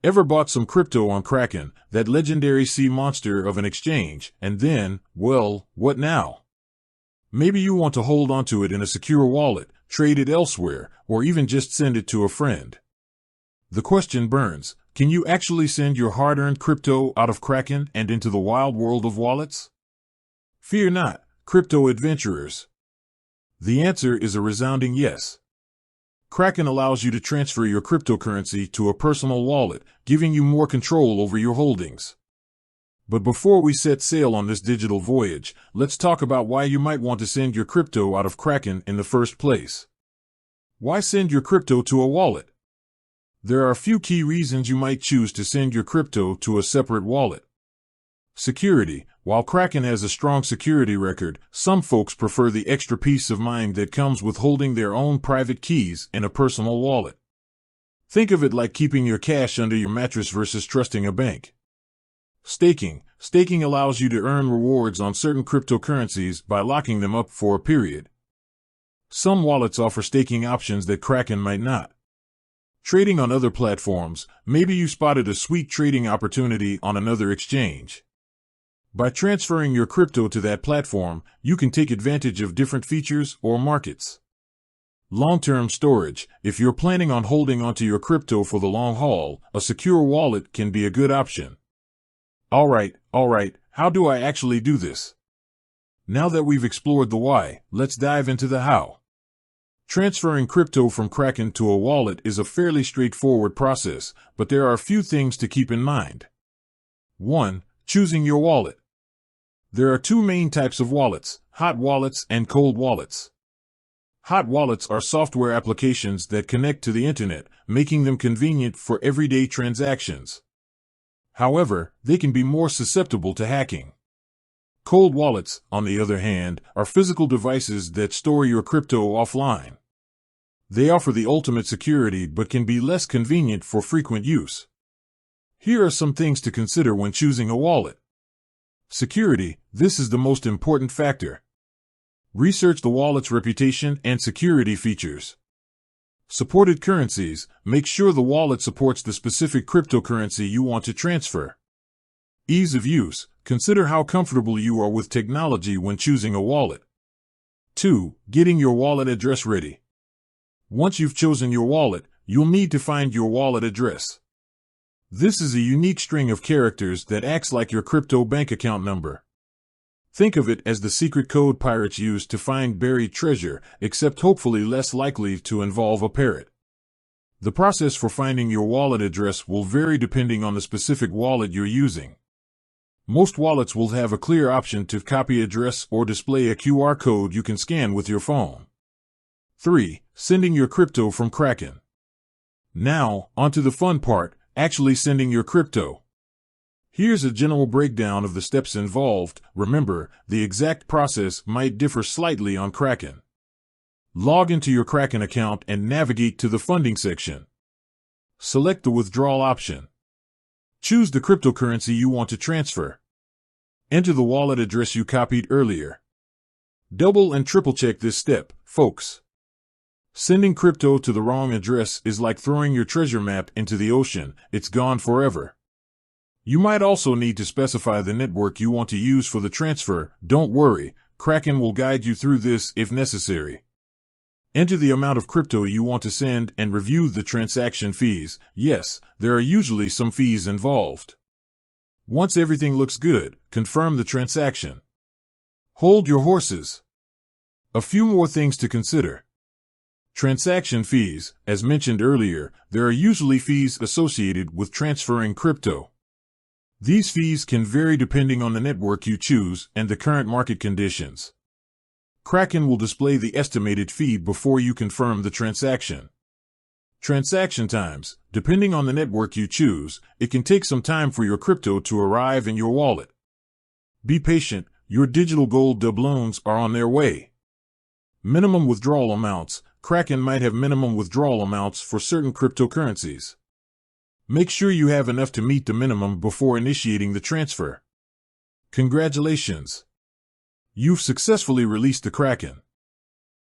Ever bought some crypto on Kraken, that legendary sea monster of an exchange, and then, well, what now? Maybe you want to hold onto it in a secure wallet, trade it elsewhere, or even just send it to a friend. The question burns, can you actually send your hard-earned crypto out of Kraken and into the wild world of wallets? Fear not, crypto adventurers. The answer is a resounding yes. Kraken allows you to transfer your cryptocurrency to a personal wallet, giving you more control over your holdings. But before we set sail on this digital voyage, let's talk about why you might want to send your crypto out of Kraken in the first place. Why send your crypto to a wallet? There are a few key reasons you might choose to send your crypto to a separate wallet. Security. While Kraken has a strong security record, some folks prefer the extra peace of mind that comes with holding their own private keys in a personal wallet. Think of it like keeping your cash under your mattress versus trusting a bank. Staking. Staking allows you to earn rewards on certain cryptocurrencies by locking them up for a period. Some wallets offer staking options that Kraken might not. Trading on other platforms. Maybe you spotted a sweet trading opportunity on another exchange. By transferring your crypto to that platform, you can take advantage of different features or markets. Long-term storage. If you're planning on holding onto your crypto for the long haul, a secure wallet can be a good option. All right, how do I actually do this? Now that we've explored the why, let's dive into the how. Transferring crypto from Kraken to a wallet is a fairly straightforward process, but there are a few things to keep in mind. 1. Choosing your wallet. There are two main types of wallets, hot wallets and cold wallets. Hot wallets are software applications that connect to the internet, making them convenient for everyday transactions. However, they can be more susceptible to hacking. Cold wallets, on the other hand, are physical devices that store your crypto offline. They offer the ultimate security but can be less convenient for frequent use. Here are some things to consider when choosing a wallet. Security. This is the most important factor. Research the wallet's reputation and security features. Supported currencies. Make sure the wallet supports the specific cryptocurrency you want to transfer. Ease of use. Consider how comfortable you are with technology when choosing a wallet. 2. Getting your wallet address ready. Once you've chosen your wallet, you'll need to find your wallet address. This is a unique string of characters that acts like your crypto bank account number. Think of it as the secret code pirates use to find buried treasure, except hopefully less likely to involve a parrot. The process for finding your wallet address will vary depending on the specific wallet you're using. Most wallets will have a clear option to copy address or display a QR code you can scan with your phone. 3. Sending your crypto from Kraken. Now, onto the fun part, actually sending your crypto. Here's a general breakdown of the steps involved. Remember, the exact process might differ slightly on Kraken. Log into your Kraken account and navigate to the funding section. Select the withdrawal option. Choose the cryptocurrency you want to transfer. Enter the wallet address you copied earlier. Double and triple check this step, folks. Sending crypto to the wrong address is like throwing your treasure map into the ocean. It's gone forever. You might also need to specify the network you want to use for the transfer. Don't worry, Kraken will guide you through this if necessary. Enter the amount of crypto you want to send and review the transaction fees. Yes, there are usually some fees involved. Once everything looks good, confirm the transaction. Hold your horses. A few more things to consider. Transaction fees. As mentioned earlier, there are usually fees associated with transferring crypto. These fees can vary depending on the network you choose and the current market conditions. Kraken will display the estimated fee before you confirm the transaction. Transaction times. Depending on the network you choose, it can take some time for your crypto to arrive in your wallet. Be patient, your digital gold doubloons are on their way. Minimum withdrawal amounts. Kraken might have minimum withdrawal amounts for certain cryptocurrencies. Make sure you have enough to meet the minimum before initiating the transfer. Congratulations! You've successfully released the Kraken.